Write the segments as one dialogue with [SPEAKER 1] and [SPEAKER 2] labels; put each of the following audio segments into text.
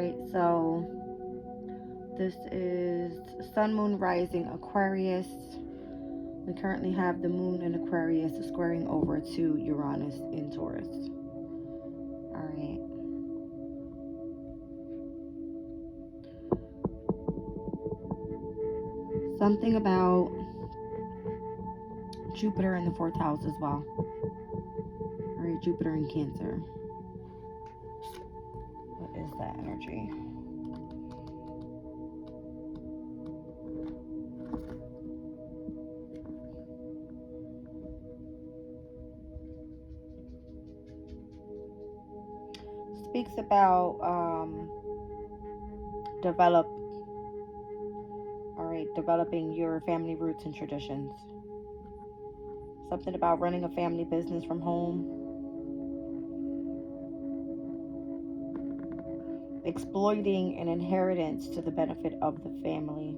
[SPEAKER 1] right, so this is Sun, Moon, Rising, Aquarius. We currently have the Moon in Aquarius squaring over to Uranus in Taurus. All right. Something about Jupiter in the 4th house as well. All right, Jupiter in Cancer. What is that energy? Speaks about developing your family roots and traditions. Something about running a family business from home. Exploiting an inheritance to the benefit of the family.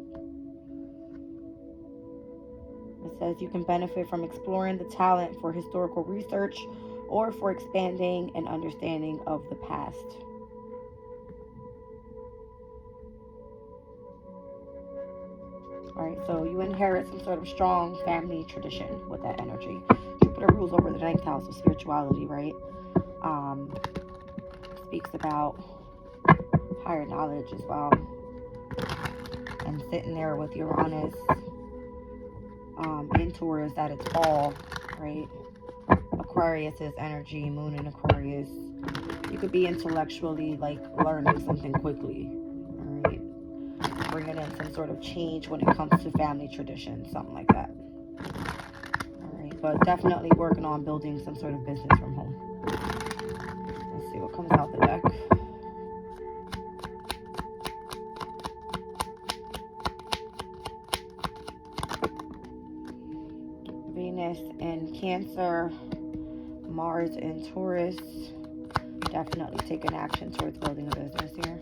[SPEAKER 1] It says you can benefit from exploring the talent for historical research or for expanding an understanding of the past. All right, so you inherit some sort of strong family tradition with that energy. Jupiter rules over the 9th house of spirituality, right? Speaks about higher knowledge as well. And sitting there with Uranus in Taurus at its fall, right? Aquarius is energy, Moon in Aquarius. You could be intellectually like learning something quickly, all right? Bringing in some sort of change when it comes to family tradition, something like that. All right, but definitely working on building some sort of business from home. Let's see what comes out the deck. Venus in Cancer, Mars in Taurus. Definitely taking action towards building a business here.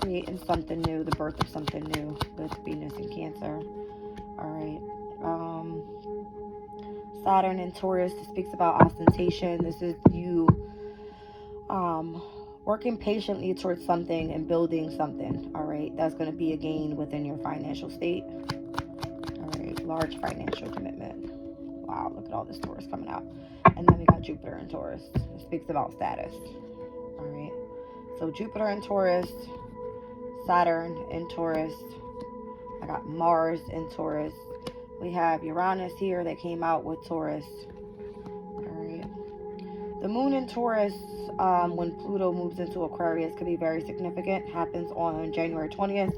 [SPEAKER 1] Creating something new, the birth of something new with Venus in Cancer. All right. Saturn in Taurus speaks about ostentation. This is you working patiently towards something and building something. All right. That's going to be a gain within your financial state. All right. Large financial commitment. Wow. Look at all this Taurus coming out. And then we got Jupiter in Taurus. It speaks about status. All right. So Jupiter in Taurus, Saturn in Taurus. I got Mars in Taurus. We have Uranus here that came out with Taurus. All right. The Moon in Taurus, when Pluto moves into Aquarius, could be very significant. Happens on January 20th,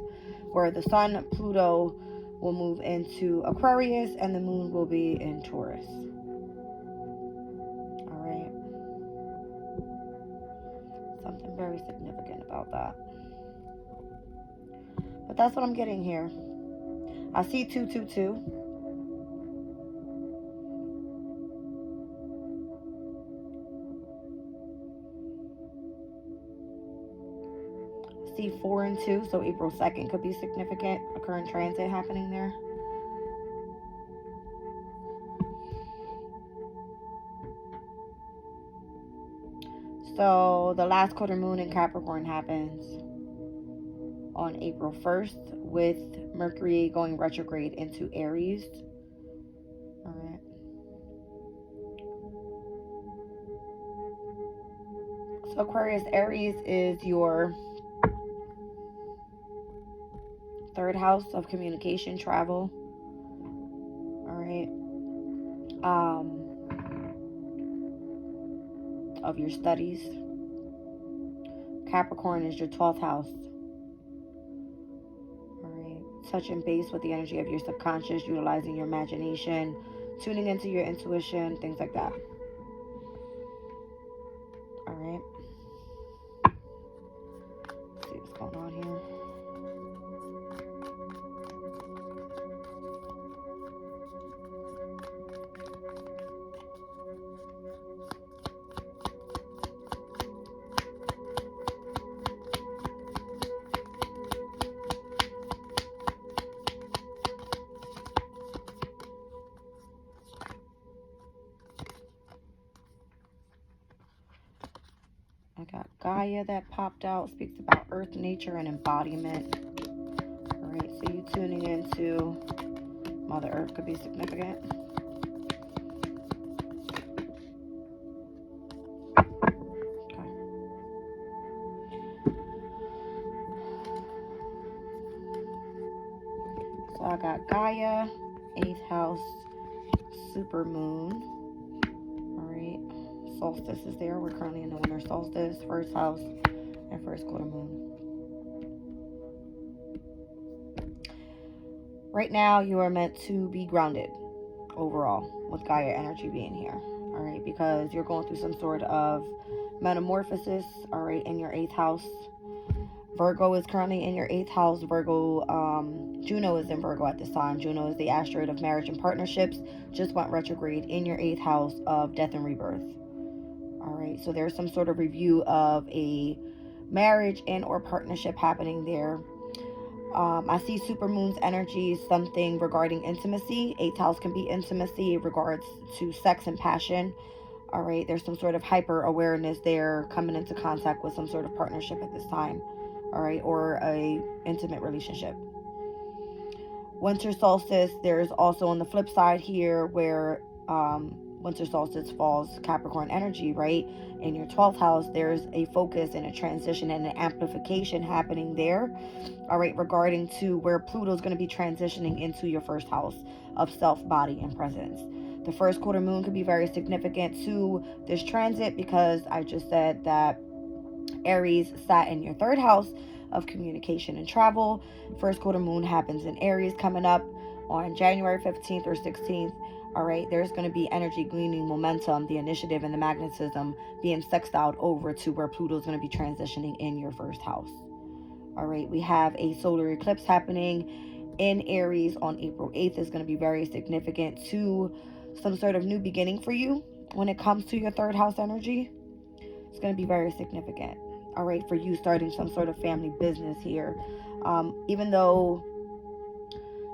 [SPEAKER 1] where the Sun, Pluto, will move into Aquarius, and the Moon will be in Taurus. All right. Something very significant about that. But that's what I'm getting here. I see 222. See 4 and 2, so April 2nd could be significant. A current transit happening there. So the last quarter moon in Capricorn happens on April 1st with Mercury going retrograde into Aries. All right. So Aquarius, Aries is your 3rd house of communication, travel. All right. Of your studies. Capricorn is your 12th house. All right. Touching base with the energy of your subconscious, utilizing your imagination, tuning into your intuition, things like that. All right. Let's see what's going on here. I got Gaia that popped out speaks about earth, nature, and embodiment. All right, so you tuning into Mother Earth could be significant. Okay. So I got Gaia, 8th house, super moon. All right, solstice is there. We're currently in the winter solstice, 1st house, and 1st quarter moon. Right now, you are meant to be grounded overall with Gaia energy being here. All right, because you're going through some sort of metamorphosis. All right, in your 8th house. Virgo is currently in your 8th house. Juno is in Virgo at this time. Juno is the asteroid of marriage and partnerships. Just went retrograde in your 8th house of death and rebirth. All right, so there's some sort of review of a marriage and or partnership happening there. I see supermoon's energy, something regarding intimacy. 8th house can be intimacy in regards to sex and passion. All right, there's some sort of hyper awareness there, coming into contact with some sort of partnership at this time. All right, or a intimate relationship. Winter solstice, there's also on the flip side here where winter solstice falls Capricorn energy, right? In your 12th house, there's a focus and a transition and an amplification happening there. All right, regarding to where Pluto is going to be transitioning into your 1st house of self, body, and presence. The 1st quarter moon could be very significant to this transit because I just said that Aries sat in your 3rd house of communication and travel. 1st quarter moon happens in Aries coming up on January 15th or 16th. All right, there's going to be energy gleaning, momentum, the initiative, and the magnetism being sextiled over to where Pluto is going to be transitioning in your 1st house. All right, we have a solar eclipse happening in Aries on April 8th. Is going to be very significant to some sort of new beginning for you when it comes to your 3rd house energy. It's going to be very significant. All right, for you starting some sort of family business here. Even though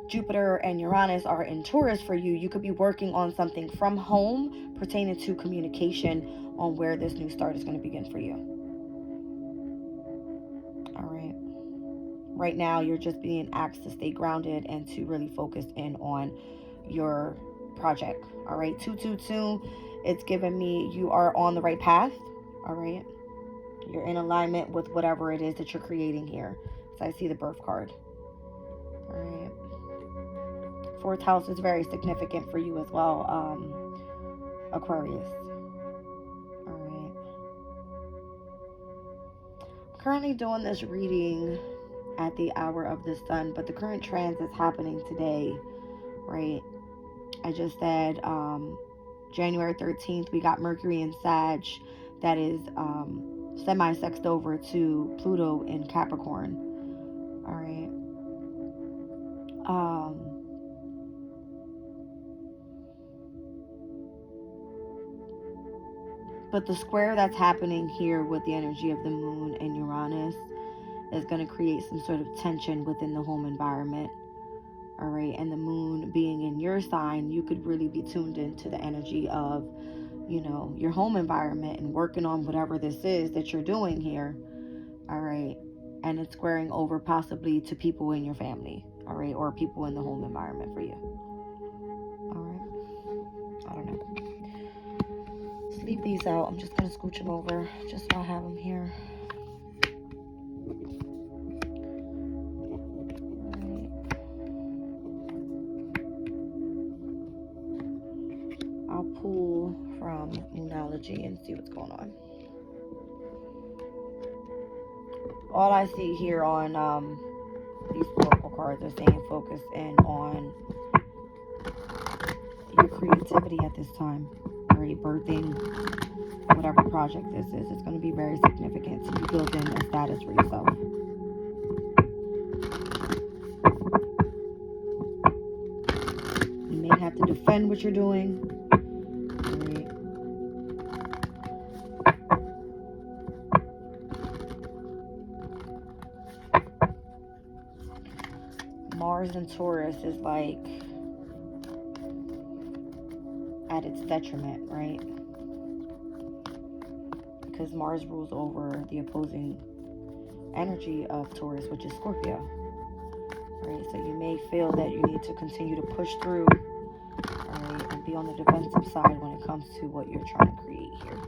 [SPEAKER 1] Jupiter and Uranus are in Taurus for you, you could be working on something from home pertaining to communication on where this new start is going to begin for you. All right. Right now, you're just being asked to stay grounded and to really focus in on your project. All right. 222, it's giving me you are on the right path. All right. You're in alignment with whatever it is that you're creating here. So I see the birth card. All right. 4th house is very significant for you as well, Aquarius. All right. I'm currently doing this reading at the hour of the sun, but the current transit's happening today, right? I just said January 13th, we got Mercury in Sag that is semi-sexed over to Pluto in Capricorn. All right. But the square that's happening here with the energy of the moon and Uranus is going to create some sort of tension within the home environment. All right. And the moon being in your sign, you could really be tuned into the energy of, you know, your home environment and working on whatever this is that you're doing here. All right. And it's squaring over possibly to people in your family. All right. Or people in the home environment for you. All right. I don't know. Let's leave these out. I'm just going to scooch them over just so I have them here. I'll pull from Moonology and see what's going on. All I see here on these oracle cards are saying focus in on your creativity at this time. Right, birthing whatever project this is. It's going to be very significant to you building a status for yourself. You may have to defend what you're doing. Right. Mars and Taurus is like at its detriment, right? because Mars rules over the opposing energy of Taurus, which is Scorpio. Right, so you may feel that you need to continue to push through, all right, and be on the defensive side when it comes to what you're trying to create here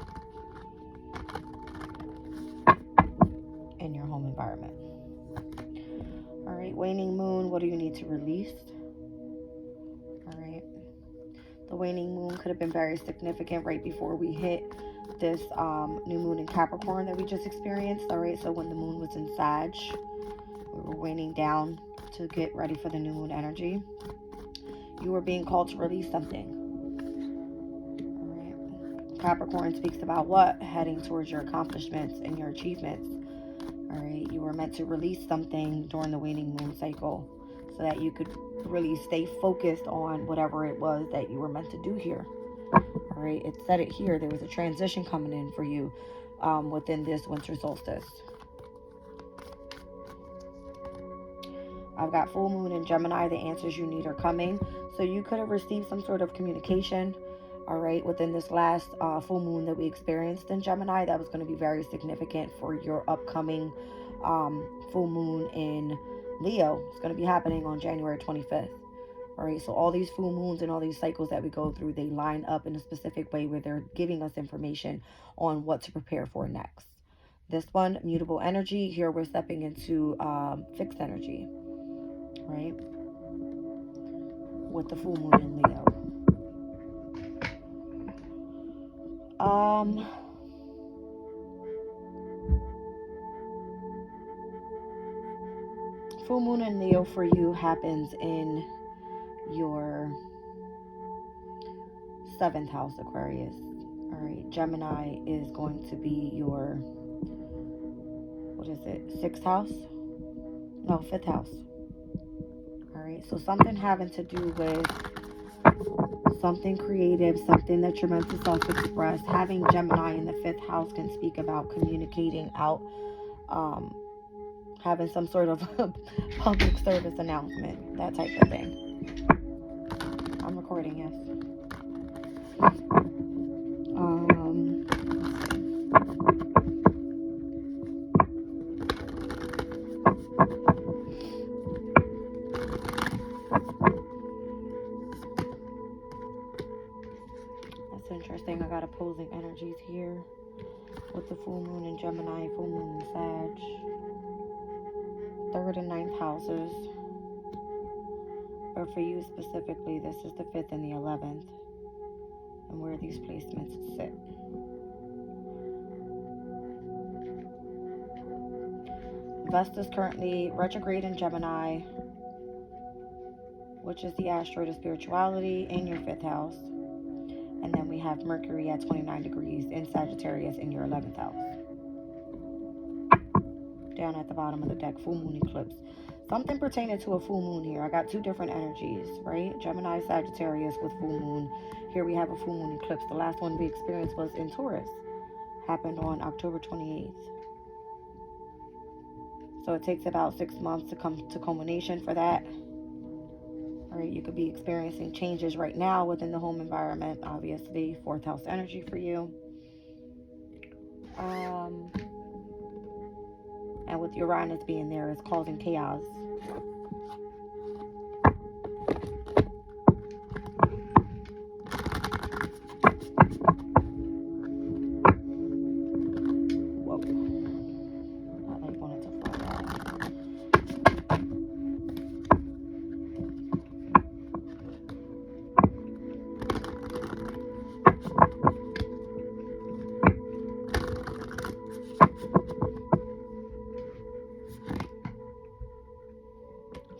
[SPEAKER 1] in your home environment. All right, waning moon, what do you need to release? All right, the waning moon could have been very significant right before we hit this new moon in Capricorn that we just experienced. All right, so when the moon was in Sag, we were waning down to get ready for the new moon energy. You were being called to release something. All right, Capricorn speaks about what? Heading towards your accomplishments and your achievements. All right, you were meant to release something during the waning moon cycle so that you could really stay focused on whatever it was that you were meant to do here. All right, it said it here. There was a transition coming in for you within this winter solstice. I've got full moon in Gemini. The answers you need are coming. So you could have received some sort of communication, all right, within this last full moon that we experienced in Gemini. That was going to be very significant for your upcoming full moon in Leo. It's going to be happening on January 25th. All right, so all these full moons and all these cycles that we go through, they line up in a specific way where they're giving us information on what to prepare for next. This one, mutable energy. Here we're stepping into fixed energy, right? With the full moon in Leo. Full moon in Leo for you happens in your 7th house, Aquarius. All right, Gemini is going to be your, what is it, 6th house? No, 5th house. All right, so something having to do with something creative, something that you're meant to self-express. Having Gemini in the 5th house can speak about communicating out, having some sort of public service announcement, that type of thing. I'm recording, yes. That's interesting. I got opposing energies here with the full moon in Gemini, full moon in Sag. 3rd and 9th houses. But for you specifically, this is the 5th and the 11th. And where these placements sit. Vesta's currently retrograde in Gemini, which is the asteroid of spirituality, in your 5th house. And then we have Mercury at 29 degrees in Sagittarius in your 11th house. Down at the bottom of the deck, full moon eclipse. Something pertaining to a full moon here. I got two different energies, right? Gemini, Sagittarius with full moon. Here we have a full moon eclipse. The last one we experienced was in Taurus. Happened on October 28th. So it takes about 6 months to come to culmination for that. All right, you could be experiencing changes right now within the home environment. Obviously, 4th house energy for you. And with Uranus being there, it's causing chaos. Whoa. Not like wanted to fall out.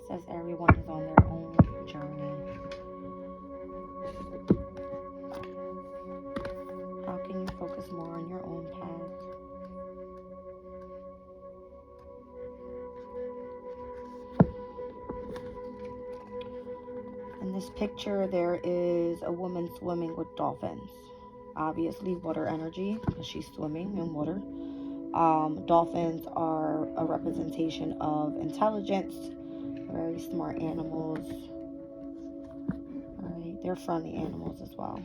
[SPEAKER 1] Says everyone is on their own journey. How can you focus more on your own path? In this picture, there is a woman swimming with dolphins. Obviously, water energy, because she's swimming in water. Dolphins are a representation of intelligence. Very smart animals. All right, they're friendly animals as well.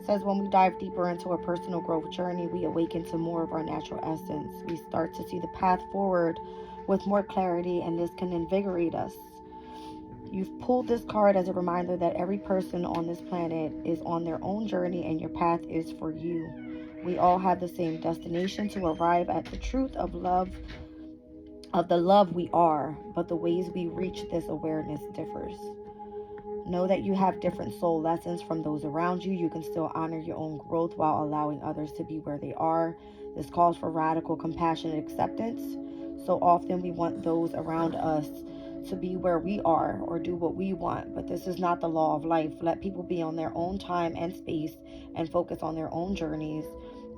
[SPEAKER 1] It says when we dive deeper into a personal growth journey, we awaken to more of our natural essence. We start to see the path forward with more clarity, and this can invigorate us. You've pulled this card as a reminder that every person on this planet is on their own journey and your path is for you. We all have the same destination, to arrive at the truth of love, of the love we are, but the ways we reach this awareness differs. Know that you have different soul lessons from those around you. You can still honor your own growth while allowing others to be where they are. This calls for radical compassion and acceptance. So often we want those around us to be where we are or do what we want, but this is not the law of life. Let people be on their own time and space and focus on their own journeys,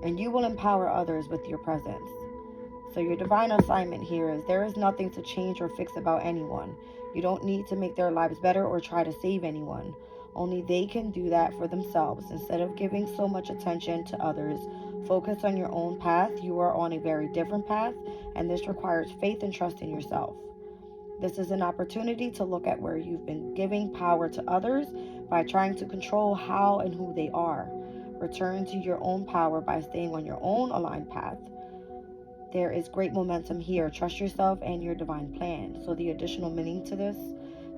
[SPEAKER 1] and you will empower others with your presence. So your divine assignment here is there is nothing to change or fix about anyone. You don't need to make their lives better or try to save anyone. Only they can do that for themselves. Instead of giving so much attention to others, focus on your own path. You are on a very different path, and this requires faith and trust in yourself. This is an opportunity to look at where you've been giving power to others by trying to control how and who they are. Return to your own power by staying on your own aligned path. There is great momentum here. Trust yourself and your divine plan. So the additional meaning to this,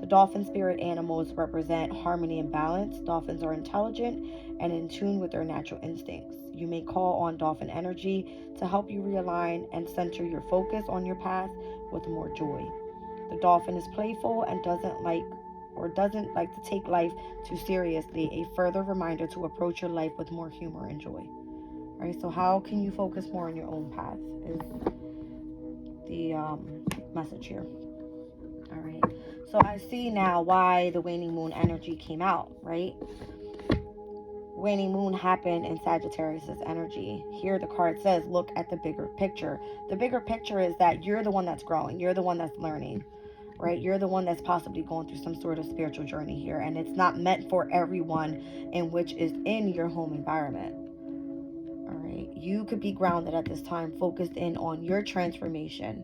[SPEAKER 1] the dolphin spirit animals represent harmony and balance. Dolphins are intelligent and in tune with their natural instincts. You may call on dolphin energy to help you realign and center your focus on your path with more joy. The dolphin is playful and doesn't like to take life too seriously. A further reminder to approach your life with more humor and joy. All right, so how can you focus more on your own path is the message here. All right, so I see now why the waning moon energy came out, right? Waning moon happened in Sagittarius's energy. Here the card says, look at the bigger picture. The bigger picture is that you're the one that's growing. You're the one that's learning, right? You're the one that's possibly going through some sort of spiritual journey here. And it's not meant for everyone, in which is in your home environment. All right. You could be grounded at this time, focused in on your transformation.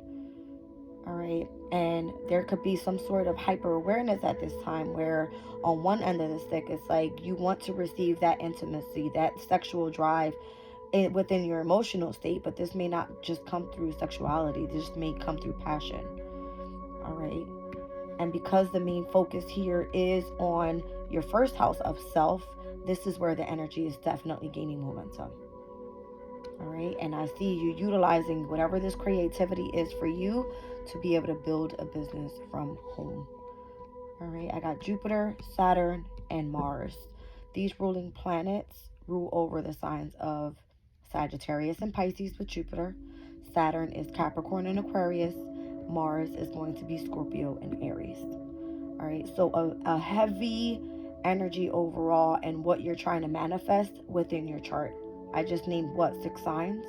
[SPEAKER 1] All right. And there could be some sort of hyper awareness at this time where on one end of the stick, it's like you want to receive that intimacy, that sexual drive within your emotional state, but this may not just come through sexuality. This may come through passion. All right. And because the main focus here is on your first house of self, this is where the energy is definitely gaining momentum. All right. And I see you utilizing whatever this creativity is for you to be able to build a business from home. All right. I got Jupiter, Saturn, and Mars. These ruling planets rule over the signs of Sagittarius and Pisces with Jupiter. Saturn is Capricorn and Aquarius. Mars is going to be Scorpio and Aries. All right. So a heavy energy overall and what you're trying to manifest within your chart. I just named 6 signs.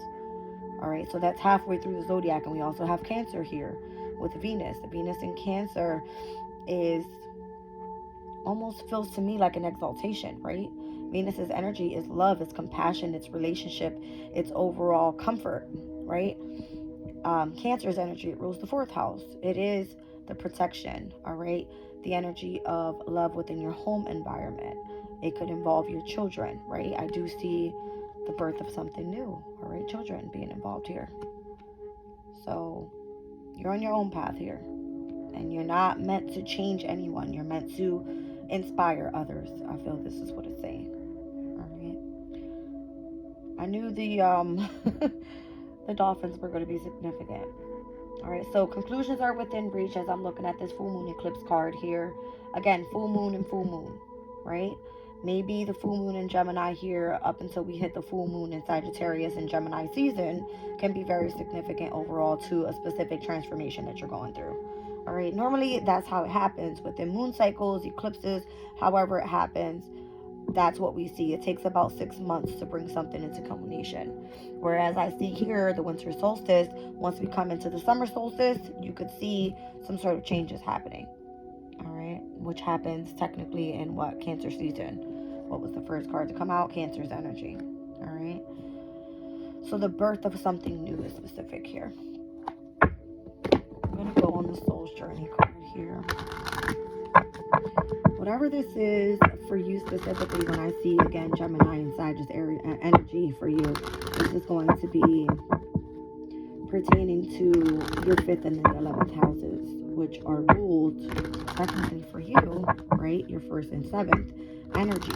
[SPEAKER 1] All right, so that's halfway through the zodiac, and we also have Cancer here with Venus. The Venus in Cancer is almost feels to me like an exaltation, right? Venus's energy is love, it's compassion, it's relationship, it's overall comfort, right? Cancer's energy, it rules the 4th house. It is the protection, all right? The energy of love within your home environment. It could involve your children, right? I do see the birth of something new, all right? Children being involved here. So you're on your own path here, and you're not meant to change anyone. You're meant to inspire others. I feel this is what it's saying. All right. I knew the the dolphins were going to be significant. All right, so conclusions are within reach as I'm looking at this full moon eclipse card here. Again, full moon and full moon, right? Maybe the full moon in Gemini here up until we hit the full moon in Sagittarius and Gemini season can be very significant overall to a specific transformation that you're going through. All right, normally that's how it happens within moon cycles, eclipses, however it happens. That's what we see. It takes about 6 months to bring something into culmination. Whereas I see here the winter solstice, once we come into the summer solstice, you could see some sort of changes happening. All right, which happens technically in Cancer season. What was the first card to come out? Cancer's energy. All right. So the birth of something new is specific here. I'm going to go on the soul's journey card here. whatever this is for you specifically, when I see, again, Gemini and Sagittarius energy for you, this is going to be pertaining to your 5th and the 11th houses, which are ruled technically for you, right? Your 1st and 7th energy.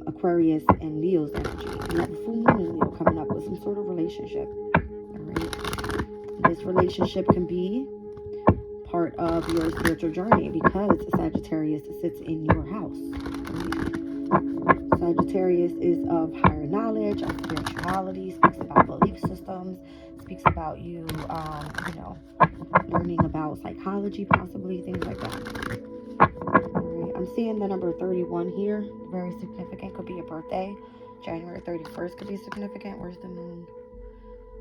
[SPEAKER 1] Aquarius and Leo's energy. You have a full moon in Leo coming up with some sort of relationship. All right. This relationship can be part of your spiritual journey because Sagittarius sits in your house. Right? Sagittarius is of higher knowledge, of spirituality, speaks about belief systems, speaks about you, learning about psychology, possibly, things like that. I'm seeing the number 31 here, very significant, could be your birthday. January 31st could be significant. Where's the moon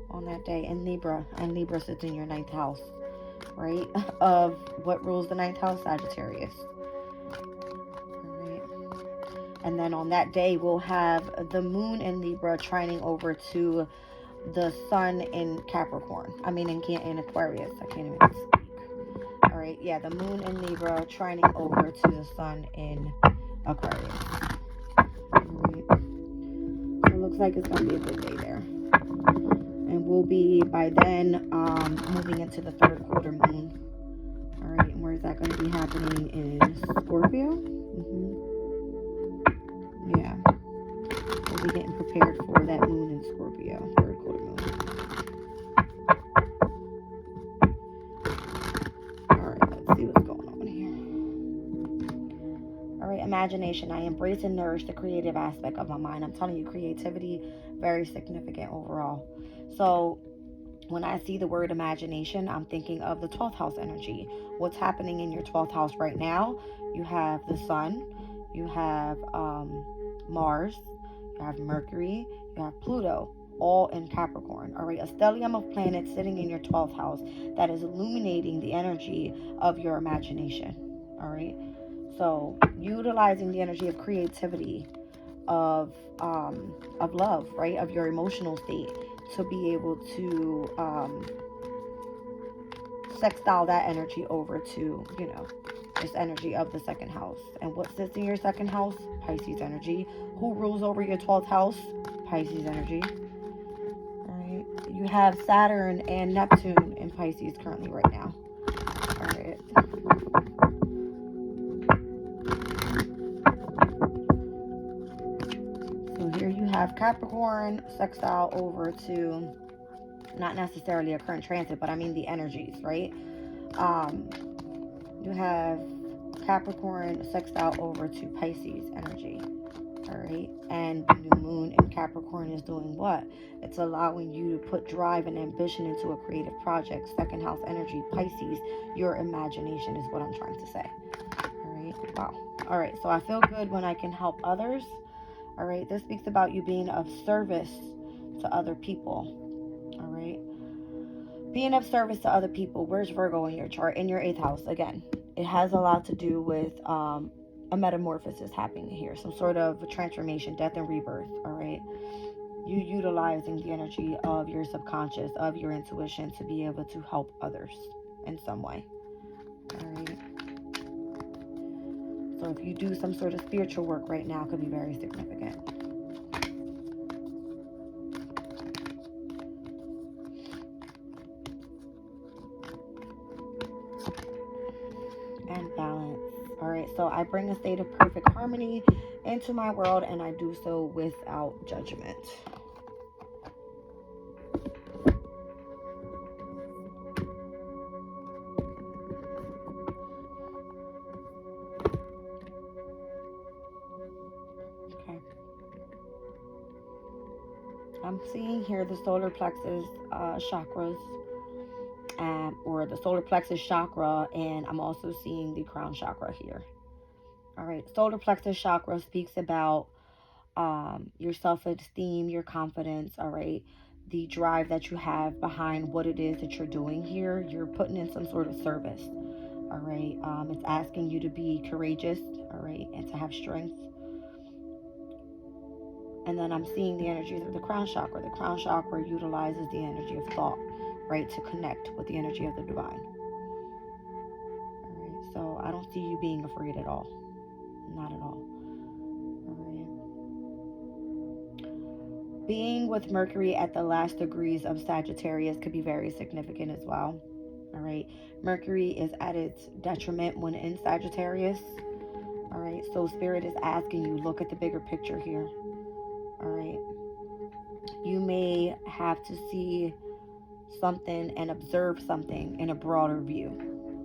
[SPEAKER 1] on that day? In Libra, and Libra sits in your 9th house, right? Of what rules the 9th house? Sagittarius. All right. And then on that day, we'll have the moon in Libra trining over to the sun in Capricorn. In Aquarius. I can't even speak. All right, yeah, the moon in Libra trining over to the sun in Aquarius. All right. So it looks like it's going to be a good day there. And we'll be, by then, moving into the 3rd quarter moon. All right, and where is that going to be happening? In Scorpio? Yeah. We'll be getting prepared for that moon in Scorpio, 3rd quarter moon. See what's going on here. All right, imagination. I embrace and nourish the creative aspect of my mind. I'm telling you, creativity, very significant overall. So when I see the word imagination, I'm thinking of the 12th house energy. What's happening in your 12th house right now? You have the sun, you have Mars, you have Mercury, you have Pluto, all in Capricorn. All right, a stellium of planets sitting in your 12th house that is illuminating the energy of your imagination. All right, so utilizing the energy of creativity, of love, right, of your emotional state, to be able to sextile that energy over to, this energy of the 2nd house. And what sits in your 2nd house? Pisces energy. Who rules over your 12th house? Pisces energy. You have Saturn and Neptune in Pisces currently right now. All right. So here you have Capricorn sextile over to, not necessarily a current transit, but the energies, right? You have Capricorn sextile over to Pisces energy. All right, and the new moon in Capricorn is doing what? It's allowing you to put drive and ambition into a creative project. 2nd house energy, Pisces, your imagination is what I'm trying to say. All right, wow. All right, so I feel good when I can help others. All right, this speaks about you being of service to other people. All right, being of service to other people. Where's Virgo in your chart? In your 8th house. Again, it has a lot to do with a metamorphosis happening here, some sort of a transformation, death and rebirth. All right, you utilizing the energy of your subconscious, of your intuition, to be able to help others in some way. All right, so if you do some sort of spiritual work right now, it could be very significant. And balance. All right, so I bring a state of perfect harmony into my world, and I do so without judgment. Okay. I'm seeing here the solar plexus chakras, or the solar plexus chakra, and I'm also seeing the crown chakra here. All right, solar plexus chakra speaks about your self-esteem, your confidence. All right, the drive that you have behind what it is that you're doing here. You're putting in some sort of service. All right, it's asking you to be courageous. All right, and to have strength. And then I'm seeing the energies of the crown chakra. The crown chakra utilizes the energy of thought, right, to connect with the energy of the divine. All right, So I don't see you being afraid at all. Not at all. All right. Being with Mercury at the last degrees of Sagittarius could be very significant as well. All right. Mercury is at its detriment when in Sagittarius. All right. So Spirit is asking you, look at the bigger picture here. All right. You may have to see something and observe something in a broader view.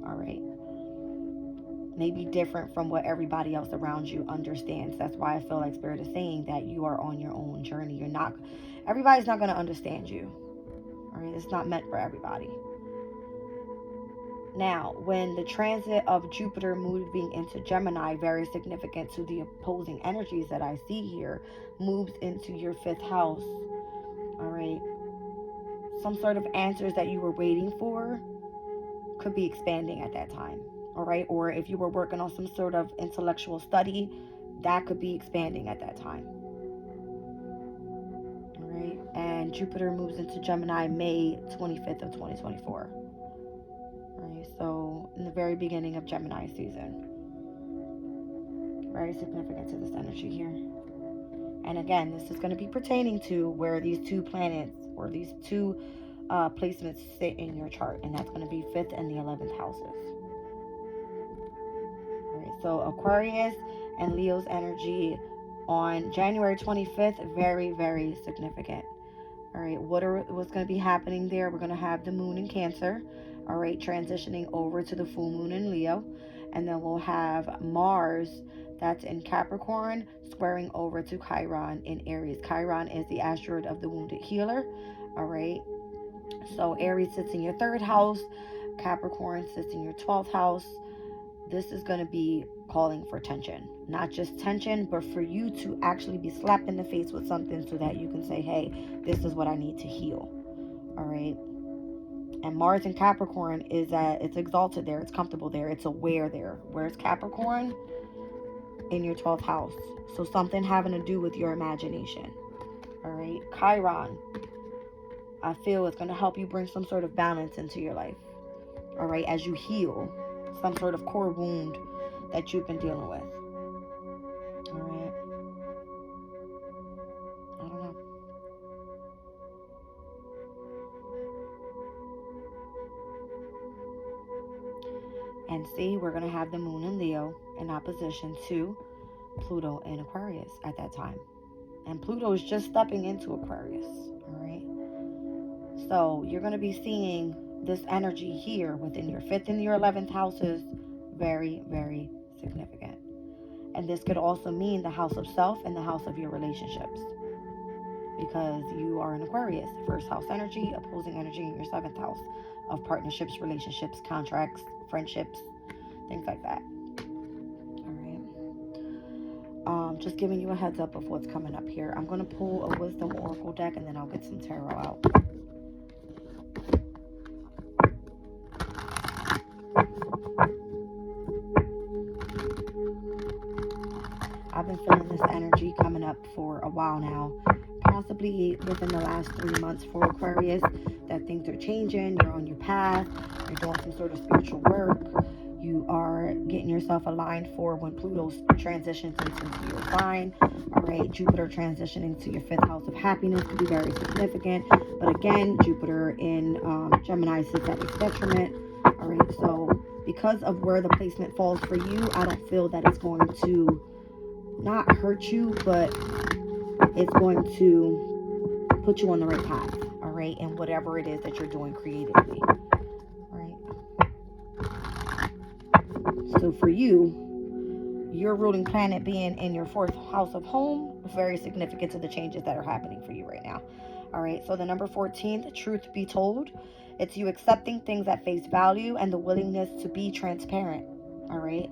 [SPEAKER 1] All right. Maybe different from what everybody else around you understands. That's why I feel like Spirit is saying that you are on your own journey. Everybody's not going to understand you. All right. It's not meant for everybody. Now, when the transit of Jupiter moving into Gemini, very significant to the opposing energies that I see here, moves into your 5th house. All right. Some sort of answers that you were waiting for could be expanding at that time. All right. Or if you were working on some sort of intellectual study, that could be expanding at that time. All right. And Jupiter moves into Gemini May 25th of 2024. All right. So in the very beginning of Gemini season. Very significant to this energy here. And again, this is going to be pertaining to where these two planets or these two placements sit in your chart. And that's going to be 5th and the 11th houses. All right, so Aquarius and Leo's energy on January 25th, very, very significant. All right, what's going to be happening there? We're going to have the moon in Cancer, all right, transitioning over to the full moon in Leo. And then we'll have Mars, that's in Capricorn, squaring over to Chiron in Aries. Chiron is the asteroid of the wounded healer, all right? So Aries sits in your 3rd house, Capricorn sits in your 12th house. This is going to be calling for tension. Not just tension, but for you to actually be slapped in the face with something so that you can say, hey, this is what I need to heal. All right. And Mars in Capricorn it's exalted there. It's comfortable there. It's aware there. Where's Capricorn? In your 12th house. So something having to do with your imagination. All right. Chiron, I feel it's going to help you bring some sort of balance into your life. All right. As you heal some sort of core wound that you've been dealing with. All right. I don't know. And see, we're going to have the moon in Leo in opposition to Pluto in Aquarius at that time. And Pluto is just stepping into Aquarius. All right. So you're going to be seeing this energy here within your 5th and your 11th houses. Very, very significant. And this could also mean the house of self and the house of your relationships. Because you are in Aquarius, 1st house energy, opposing energy in your 7th house of partnerships, relationships, contracts, friendships, things like that. All right. Just giving you a heads up of what's coming up here. I'm going to pull a Wisdom Oracle deck and then I'll get some tarot out. I've been feeling this energy coming up for a while now, possibly within the last 3 months for Aquarius, that things are changing, you're on your path, you're doing some sort of spiritual work, you are getting yourself aligned for when Pluto transitions into your sign. All right, Jupiter transitioning to your 5th house of happiness could be very significant, but again, Jupiter in Gemini sits at its detriment. All right, so because of where the placement falls for you, I don't feel that it's going to not hurt you, but it's going to put you on the right path, all right, and whatever it is that you're doing creatively, all right? So for you, your ruling planet being in your 4th house of home, very significant to the changes that are happening for you right now, all right? So the number 14, truth be told, it's you accepting things at face value and the willingness to be transparent, all right?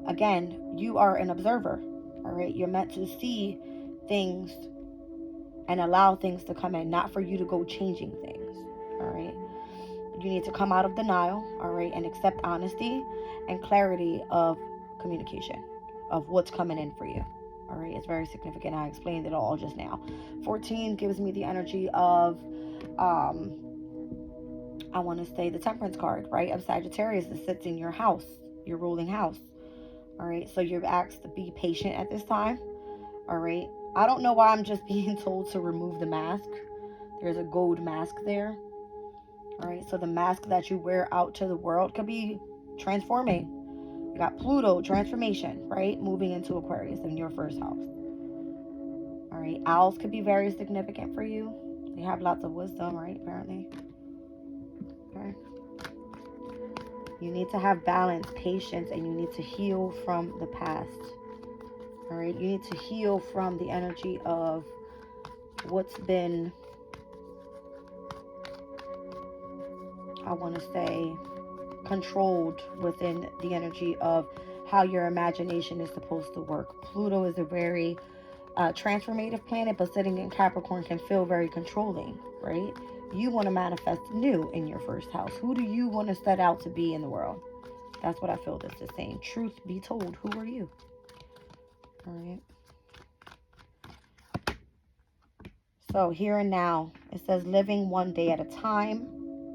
[SPEAKER 1] Again, you are an observer, all right? You're meant to see things and allow things to come in, not for you to go changing things, all right? You need to come out of denial, all right, and accept honesty and clarity of communication of what's coming in for you, all right? It's very significant. I explained it all just now. 14 gives me the energy of I want to say the Temperance card, right, of Sagittarius that sits in your house, your ruling house. All right, so you're asked to be patient at this time. All right, I don't know why I'm just being told to remove the mask. There's a gold mask there. All right, so the mask that you wear out to the world could be transforming. You got Pluto, transformation, right? Moving into Aquarius in your first house. All right, owls could be very significant for you. They have lots of wisdom, right? Apparently. Okay. You need to have balance, patience, and you need to heal from the past. All right, you need to heal from the energy of what's been, I want to say, controlled within the energy of how your imagination is supposed to work. Pluto is a very transformative planet, but sitting in Capricorn can feel very controlling, right? You want to manifest new in your first house. Who do you want to set out to be in the world? That's what I feel this is saying. Truth be told, who are you? All right. So here and now, it says living one day at a time,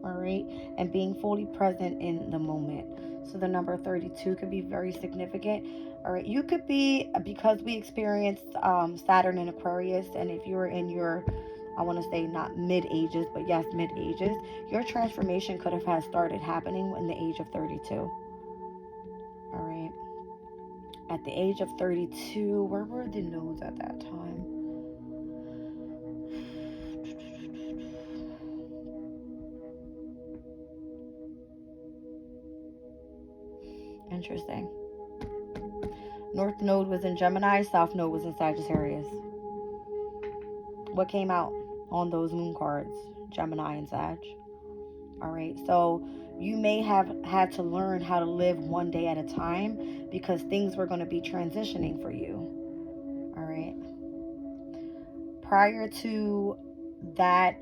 [SPEAKER 1] all right, and being fully present in the moment. So the number 32 could be very significant. All right, you could be, because we experienced Saturn in Aquarius, and if you're in your, I want to say not mid-ages, but yes, mid-ages, your transformation could have had started happening in the age of 32. All right. At the age of 32, where were the nodes at that time? Interesting. North node was in Gemini, South node was in Sagittarius. What came out on those moon cards? Gemini and Sag. All right, so you may have had to learn how to live one day at a time because things were going to be transitioning for you. All right. Prior to that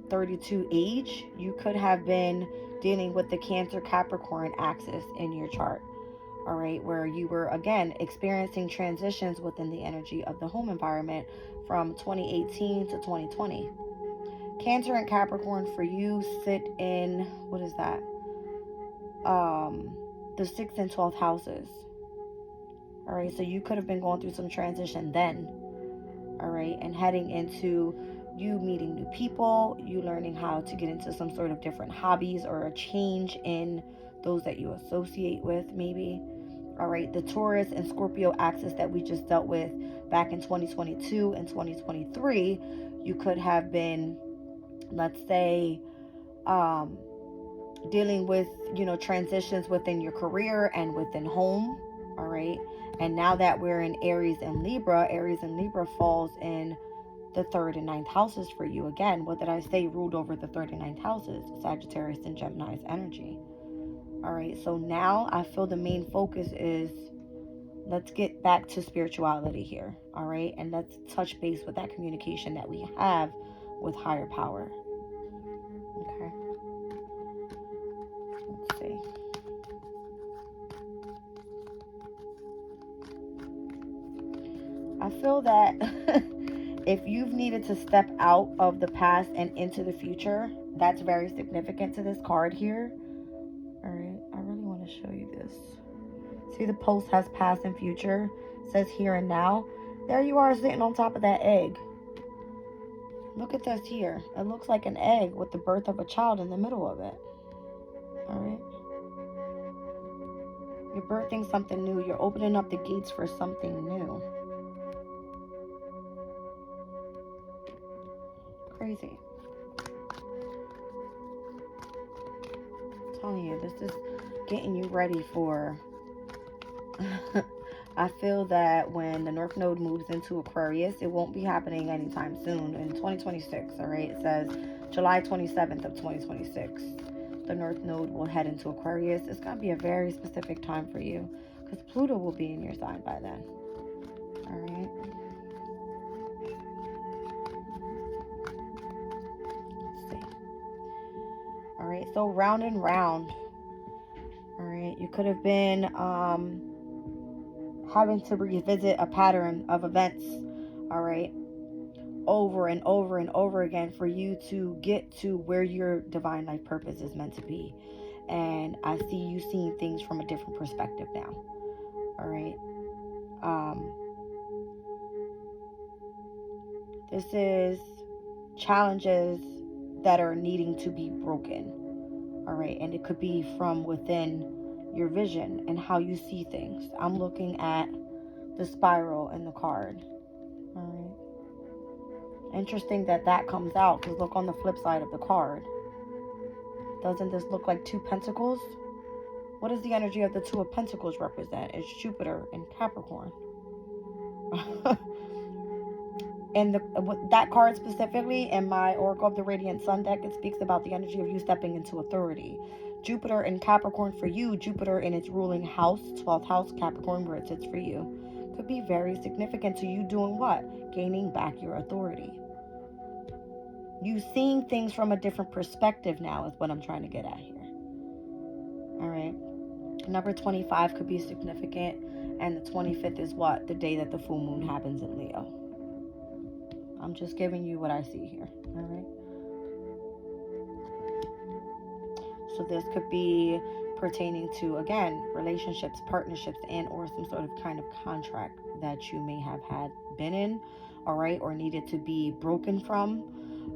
[SPEAKER 1] 32 age, you could have been dealing with the Cancer Capricorn axis in your chart. All right, where you were again experiencing transitions within the energy of the home environment from 2018 to 2020. Cancer and Capricorn for you sit in, what is that? The 6th and 12th houses. All right, so you could have been going through some transition then. All right, and heading into you meeting new people, you learning how to get into some sort of different hobbies or a change in those that you associate with, maybe. All right, the Taurus and Scorpio axis that we just dealt with back in 2022 and 2023, you could have been, let's say, dealing with, transitions within your career and within home. All right, and now that we're in Aries and Libra falls in the 3rd and 9th houses for you. Again, what did I say ruled over the 3rd and 9th houses? Sagittarius and Gemini's energy. All right, so now I feel the main focus is let's get back to spirituality here. All right, and let's touch base with that communication that we have with higher power. Okay, let's see. I feel that if you've needed to step out of the past and into the future, that's very significant to this card here. All right, I really want to show you this. See, the post has past and future. It says here and now. There you are sitting on top of that egg. Look at this here. It looks like an egg with the birth of a child in the middle of it. All right. You're birthing something new. You're opening up the gates for something new. Crazy. I'm telling you, this is getting you ready for... I feel that when the North Node moves into Aquarius, it won't be happening anytime soon. In 2026, all right? It says July 27th of 2026. The North Node will head into Aquarius. It's going to be a very specific time for you because Pluto will be in your sign by then. All right? Let's see. All right, so round and round. All right, you could have been having to revisit a pattern of events. All right, over and over and over again for you to get to where your divine life purpose is meant to be. And I see you seeing things from a different perspective now. All right. This is challenges that are needing to be broken. All right. And it could be from within your vision and how you see things. I'm looking at the spiral in the card. All right. Interesting that comes out, because look on the flip side of the card. Doesn't this look like 2 pentacles? What does the energy of the 2 of pentacles represent? It's Jupiter in Capricorn. And that card specifically, in my Oracle of the Radiant Sun deck, it speaks about the energy of you stepping into authority. Jupiter in Capricorn for you, Jupiter in its ruling house, 12th house, Capricorn, where it sits for you, could be very significant to you doing what? Gaining back your authority. You seeing things from a different perspective now is what I'm trying to get at here. All right. Number 25 could be significant. And the 25th is what? The day that the full moon happens in Leo. I'm just giving you what I see here. All right. So this could be pertaining to, again, relationships, partnerships, and or some sort of kind of contract that you may have had been in, all right, or needed to be broken from,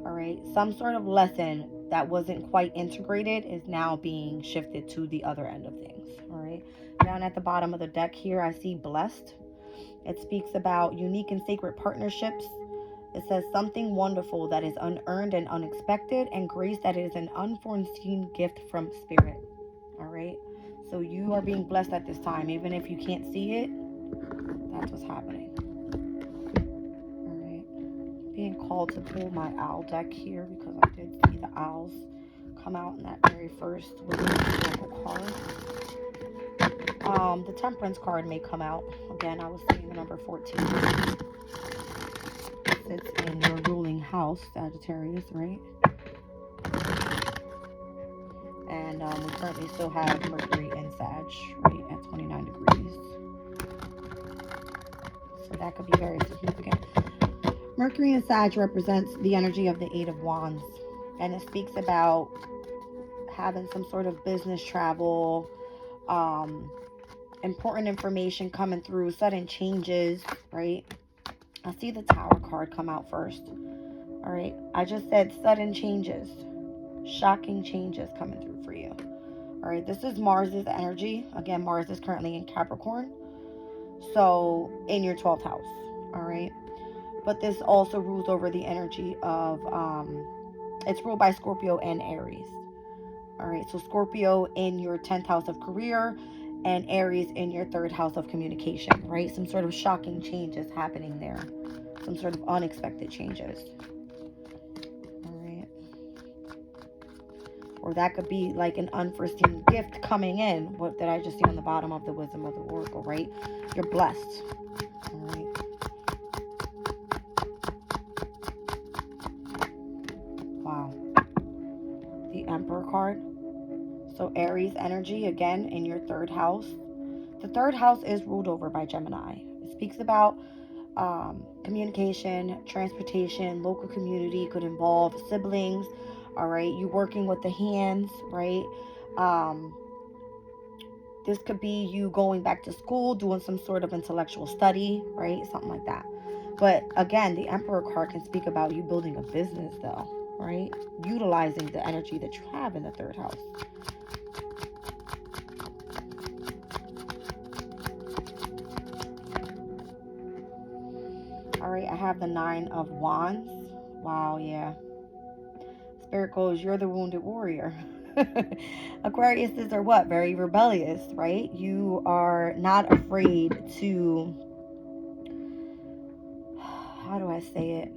[SPEAKER 1] all right. Some sort of lesson that wasn't quite integrated is now being shifted to the other end of things, all right. Down at the bottom of the deck here, I see blessed. It speaks about unique and sacred partnerships. It says something wonderful that is unearned and unexpected, and grace that is an unforeseen gift from spirit. All right. So you are being blessed at this time. Even if you can't see it, that's what's happening. All right. Being called to pull my owl deck here because I did see the owls come out in that very first Oracle card. The Temperance card may come out. Again, I was seeing the number 14. Sits in your ruling house, Sagittarius, right? And we currently still have Mercury in Sag, right, at 29 degrees. So that could be very significant. Mercury in Sag represents the energy of the 8 of Wands. And it speaks about having some sort of business travel, important information coming through, sudden changes, right? I see the Tower card come out first. All right. I just said sudden changes, shocking changes coming through for you. All right. This is Mars's energy. Again, Mars is currently in Capricorn. So in your 12th house. All right. But this also rules over the energy of, it's ruled by Scorpio and Aries. All right. So Scorpio in your 10th house of career, and Aries in your 3rd house of communication, right? Some sort of shocking changes happening there. Some sort of unexpected changes. All right. Or that could be like an unforeseen gift coming in. What did I just see on the bottom of the Wisdom of the Oracle, right? You're blessed. All right. Wow. The Emperor card. So Aries energy, again, in your 3rd house. The 3rd house is ruled over by Gemini. It speaks about communication, transportation, local community. Could involve siblings, all right? You working with the hands, right? This could be you going back to school, doing some sort of intellectual study, right? Something like that. But again, the Emperor card can speak about you building a business, though, right? Utilizing the energy that you have in the 3rd house. All right, I have the 9 of Wands. Wow, yeah. Spirit goes, you're the wounded warrior. Aquariuses are what? Very rebellious, right? You are not afraid to, how do I say it?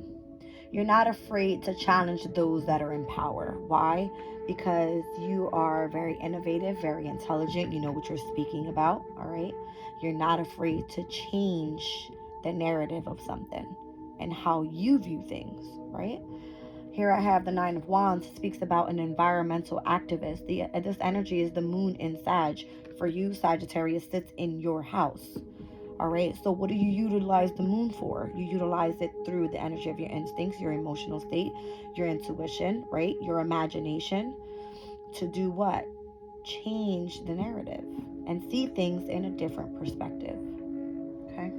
[SPEAKER 1] You're not afraid to challenge those that are in power. Why? Because you are very innovative, very intelligent. You know what you're speaking about, all right? You're not afraid to change the narrative of something and how you view things, right? Here I have the 9 of Wands. It speaks about an environmental activist. This energy is the moon in Sag. For you, Sagittarius sits in your house. All right, so what do you utilize the moon for? You utilize it through the energy of your instincts, your emotional state, your intuition, right? Your imagination, to do what? Change the narrative and see things in a different perspective. Okay.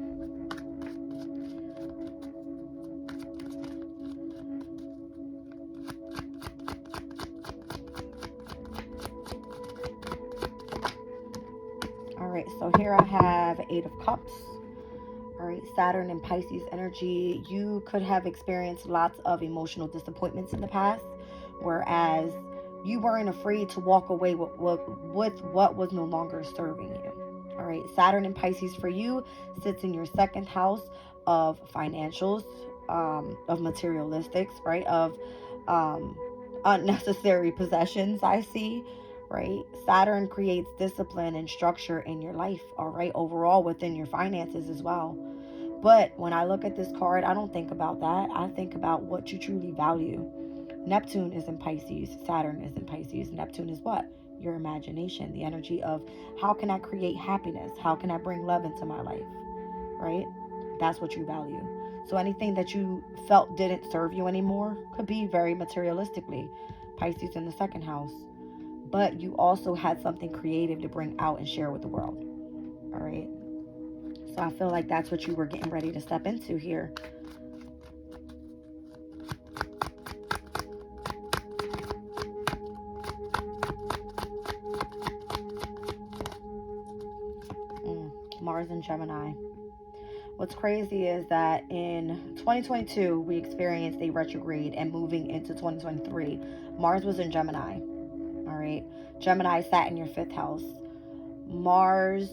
[SPEAKER 1] All right, so here I have Eight of Cups. All right, Saturn and Pisces energy. You could have experienced lots of emotional disappointments in the past, whereas you weren't afraid to walk away with what was no longer serving you. All right, Saturn and Pisces for you sits in your second house of financials, of materialistics, right? Of unnecessary possessions, I see, right? Saturn creates discipline and structure in your life, all right, overall within your finances as well. But when I look at this card, I don't think about that. I think about what you truly value. Neptune is in Pisces. Saturn is in Pisces. Neptune is what? Your imagination, the energy of how can I create happiness? How can I bring love into my life? Right? That's what you value. So anything that you felt didn't serve you anymore could be very materialistically. Pisces in the second house. But you also had something creative to bring out and share with the world. All right? So I feel like that's what you were getting ready to step into here. Mars and Gemini. What's crazy is that in 2022, we experienced a retrograde, and moving into 2023, Mars was in Gemini. All right. Gemini sat in your fifth house. Mars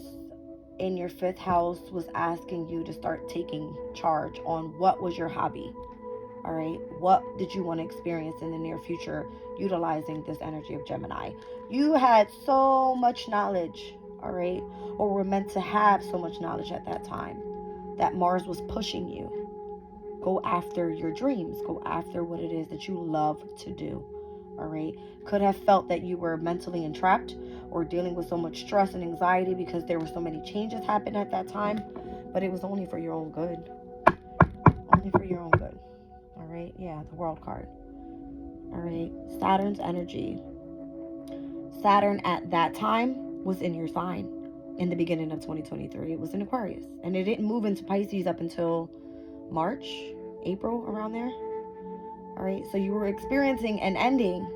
[SPEAKER 1] in your fifth house was asking you to start taking charge on what was your hobby. All right. What did you want to experience in the near future utilizing this energy of Gemini? You had so much knowledge, all right, or were meant to have so much knowledge at that time that Mars was pushing you. Go after your dreams. Go after what it is that you love to do. All right. Could have felt that you were mentally entrapped or dealing with so much stress and anxiety because there were so many changes happening at that time, but it was only for your own good. Only for your own good. All right. Yeah, the World card. All right. Saturn's energy. Saturn at that time was in your sign in the beginning of 2023. It was in Aquarius. And it didn't move into Pisces up until March, April, around there. All right. So you were experiencing an ending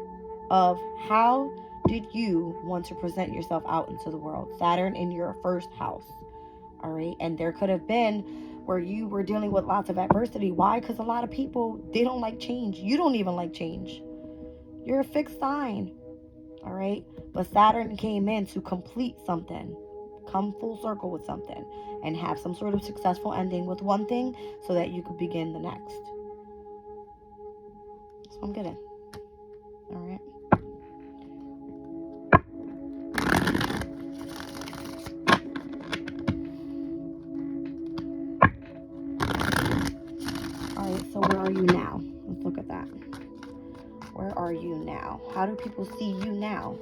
[SPEAKER 1] of how did you want to present yourself out into the world. Saturn in your first house. All right. And there could have been where you were dealing with lots of adversity. Why? Because a lot of people, they don't like change. You don't even like change. You're a fixed sign. All right. But Saturn came in to complete something, come full circle with something, and have some sort of successful ending with one thing so that you could begin the next. That's what I'm getting. All right. All right. So where are you now? Let's look at that. Where are you now? How do people see you now?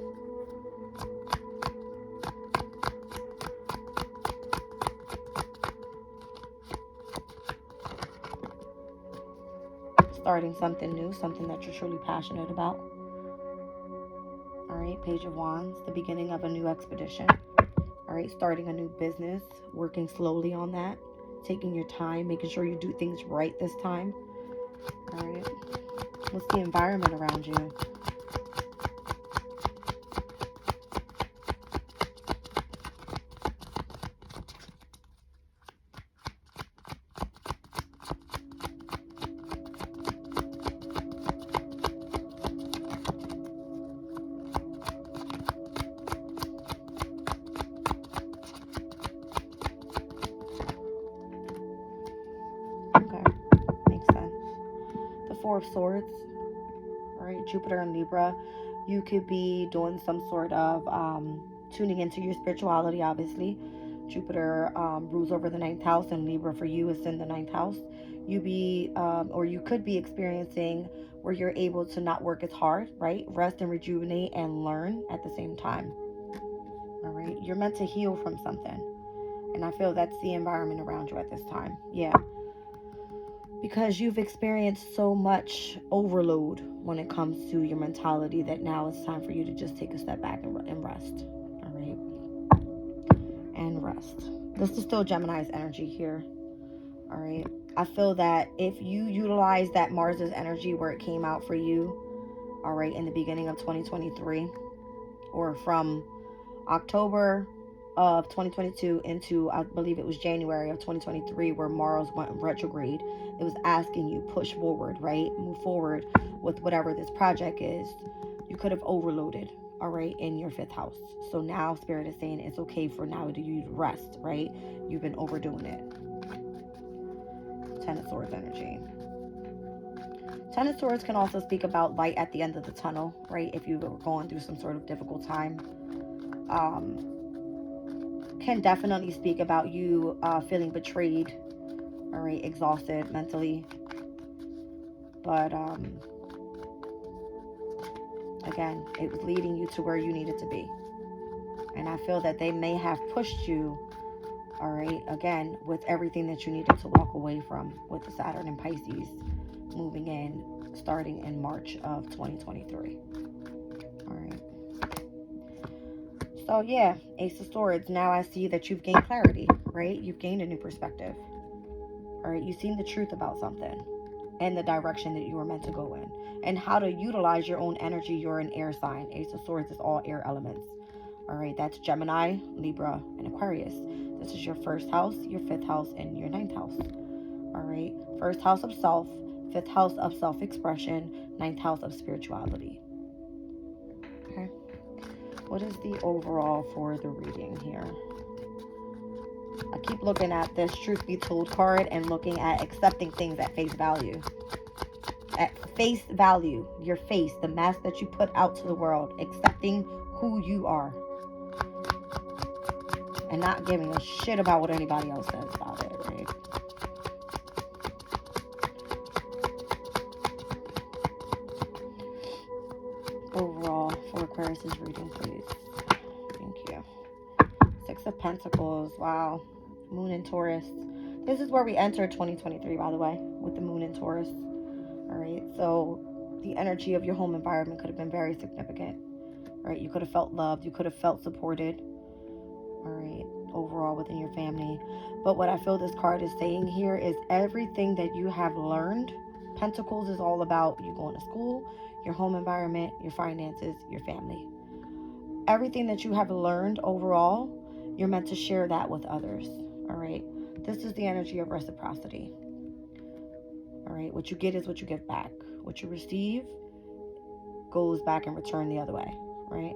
[SPEAKER 1] Starting something new, something that you're truly passionate about. All right, Page of Wands, the beginning of a new expedition. All right, starting a new business, working slowly on that, taking your time, making sure you do things right this time. All right, what's the environment around you? Okay, makes sense. The Four of Swords, all right, Jupiter and Libra. You could be doing some sort of tuning into your spirituality, obviously. Jupiter rules over the ninth house, and Libra for you is in the ninth house. You could be experiencing where you're able to not work as hard, right? Rest and rejuvenate and learn at the same time. All right, you're meant to heal from something. And I feel that's the environment around you at this time. Yeah. Because you've experienced so much overload when it comes to your mentality that now it's time for you to just take a step back and rest. All right. And rest. This is still Gemini's energy here. All right. I feel that if you utilize that Mars's energy where it came out for you, all right, in the beginning of 2023, or from October of 2022 into, I believe it was January of 2023, where Mars went retrograde, it was asking you push forward, right? Move forward with whatever this project is. You could have overloaded, all right, in your 5th house. So now Spirit is saying it's okay for now to you to rest, right? You've been overdoing it. 10 of Swords energy. 10 of Swords can also speak about light at the end of the tunnel, right? If you were going through some sort of difficult time. Can definitely speak about you feeling betrayed, all right, exhausted mentally. But again, it was leading you to where you needed to be. And I feel that they may have pushed you, all right, again, with everything that you needed to walk away from with the Saturn and Pisces moving in, starting in March of 2023. All right. So yeah, Ace of Swords. Now I see that you've gained clarity, right? You've gained a new perspective. All right. You've seen the truth about something and the direction that you were meant to go in and how to utilize your own energy. You're an air sign. Ace of Swords is all air elements. All right. That's Gemini, Libra, and Aquarius. This is your 1st house, your 5th house, and your 9th house. All right. 1st house of self, 5th house of self-expression, 9th house of spirituality. Okay. What is the overall for the reading here? I keep looking at this Truth Be Told card and looking at accepting things at face value. At face value, your face, the mask that you put out to the world, accepting who you are. And not giving a shit about what anybody else says about it, right? Overall for Aquarius' reading, please. Thank you. 6 of Pentacles. Wow. Moon in Taurus. This is where we entered 2023, by the way, with the Moon in Taurus. All right. So the energy of your home environment could have been very significant. Right. You could have felt loved. You could have felt supported. All right. Overall within your family. But what I feel this card is saying here is everything that you have learned. Pentacles is all about you going to school, your home environment, your finances, your family. Everything that you have learned overall, you're meant to share that with others. All right. This is the energy of reciprocity. All right. What you get is what you give back. What you receive goes back in return the other way. Right.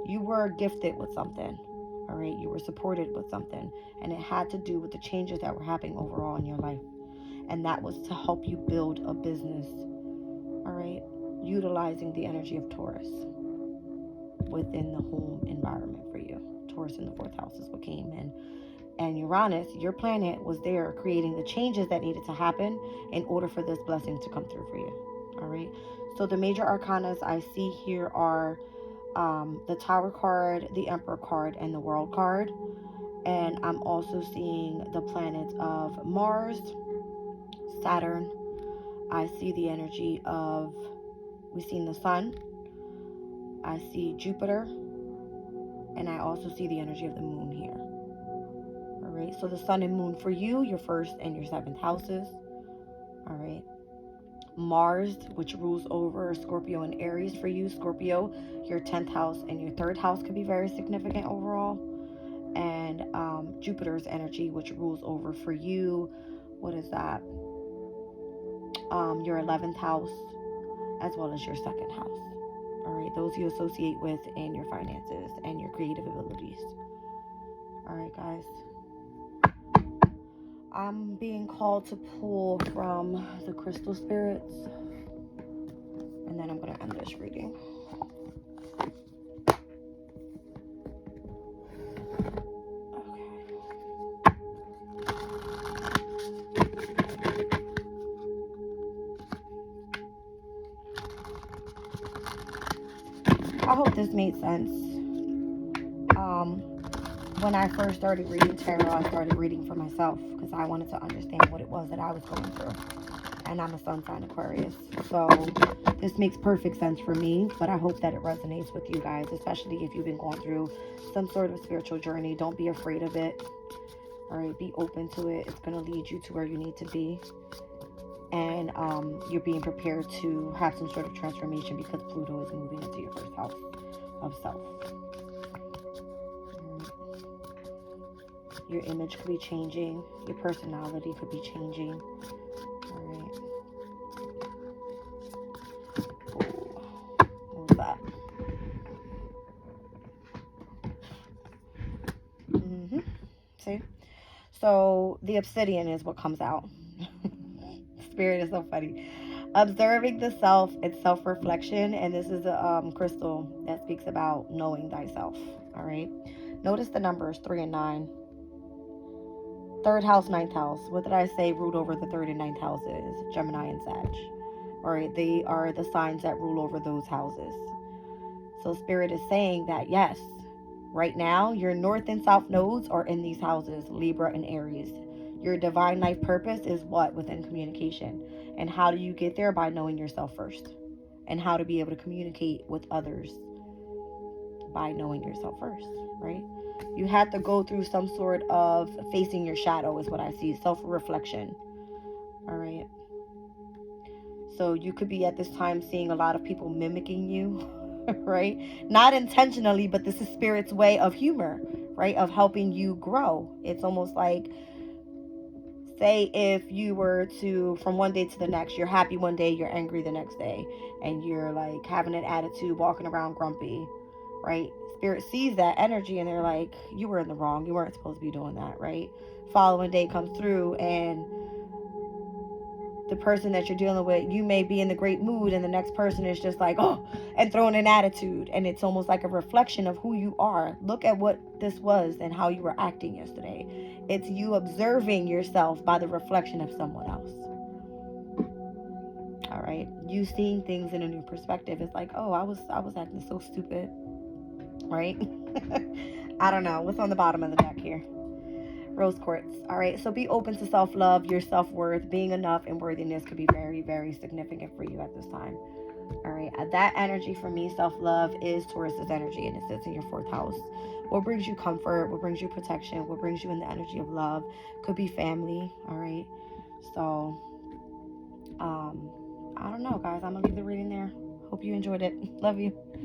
[SPEAKER 1] You were gifted with something. All right. You were supported with something. And it had to do with the changes that were happening overall in your life. And that was to help you build a business. All right. Utilizing the energy of Taurus within the home environment for you. Taurus in the 4th house is what came in. And Uranus, your planet, was there creating the changes that needed to happen in order for this blessing to come through for you. All right. So the major arcanas I see here are the Tower card, the Emperor card, and the World card. And I'm also seeing the planets of Mars, Saturn. I see the energy of, we've seen the Sun. I see Jupiter. And I also see the energy of the Moon here. All right. So the Sun and Moon for you, your 1st and your 7th houses. All right. Mars, which rules over Scorpio and Aries for you. Scorpio, your 10th house and your 3rd house could be very significant overall. And Jupiter's energy, which rules over for you, what is that? Your 11th house, as well as your 2nd house. All right, those you associate with in your finances and your creative abilities. All right, guys. I'm being called to pull from the crystal spirits. And then I'm going to end this reading. I hope this made sense. when I first started reading tarot, I started reading for myself because I wanted to understand what it was that I was going through. And I'm a sun sign Aquarius. So this makes perfect sense for me, but I hope that it resonates with you guys, especially if you've been going through some sort of spiritual journey. Don't be afraid of it. All right, be open to it. It's going to lead you to where you need to be. And you're being prepared to have some sort of transformation because Pluto is moving into your first house of self. Your image could be changing. Your personality could be changing. All right. What was that? See? So the obsidian is what comes out. Spirit is so funny. Observing the self, it's self-reflection, and this is a crystal that speaks about knowing thyself. All right. Notice the numbers 3 and 9. Third house, ninth house. What did I say ruled over the third and ninth houses? Gemini and Sag. All right. They are the signs that rule over those houses. So Spirit is saying that, yes, right now, your north and south nodes are in these houses, Libra and Aries. Your divine life purpose is what? Within communication. And how do you get there? By knowing yourself first. And how to be able to communicate with others by knowing yourself first, right? You had to go through some sort of facing your shadow is what I see. Self-reflection. All right. So you could be at this time seeing a lot of people mimicking you, right? Not intentionally, but this is Spirit's way of humor, right? Of helping you grow. It's almost like, say if you were to, from one day to the next, you're happy one day, you're angry the next day, and you're like having an attitude, walking around grumpy, right? Spirit sees that energy and they're like, you were in the wrong. You weren't supposed to be doing that, right? Following day comes through and the person that you're dealing with, you may be in the great mood and the next person is just like, oh, and throwing an attitude. And it's almost like a reflection of who you are. Look at what this was and how you were acting yesterday. It's you observing yourself by the reflection of someone else. All right. You seeing things in a new perspective. It's like, oh, I was acting so stupid. Right? I don't know. What's on the bottom of the deck here? Rose quartz. All right. So be open to self-love, your self-worth, being enough, and worthiness could be very, very significant for you at this time. All right. That energy for me, self-love, is Taurus's energy, and it sits in your fourth house. What brings you comfort? What brings you protection? What brings you in the energy of love? Could be family. All right. So, I don't know, guys. I'm gonna leave the reading there. Hope you enjoyed it. Love you.